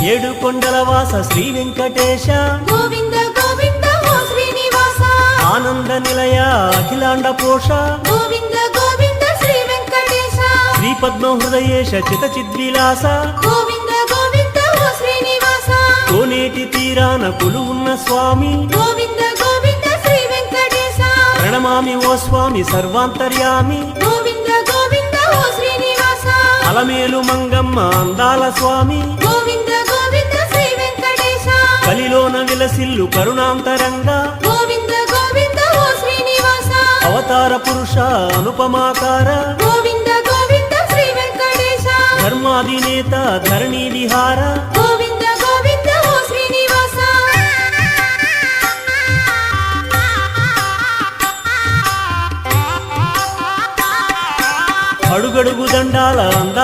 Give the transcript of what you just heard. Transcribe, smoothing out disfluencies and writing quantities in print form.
ఏడు కొండల వాస శ్రీ వెంకటేశ గోవింద గోవింద ఓ శ్రీనివాస ఆనంద నిలయ అఖిలాండ పోష గోవింద గోవింద శ్రీ వెంకటేశ శ్రీ పద్మ హృదయేశ చిత చిద్విలాస గోవింద గోవింద ఓ శ్రీనివాస కోనేటి తీరాన కొలువున్న స్వామి గోవింద గోవింద శ్రీ వెంకటేశ ప్రణమామి ఓ స్వామి సర్వాంతర్యామి గోవింద గోవింద ఓ శ్రీనివాస అలమేలు మంగమ్మ అందాల స్వామి గోవింద గోవింద శ్రీ వెంకటేశ కలిలోన విలసిల్లు కరుణాంతరంగా గోవింద గోవింద ఓ శ్రీనివాస అవతార పురుష అనుపమాకార గోవింద గోవింద శ్రీ వెంకటేశ ధర్మాధినేత ధరణి విహార గోవింద గోవింద ఓ శ్రీనివాస అడుగడుగు దండాల అందాల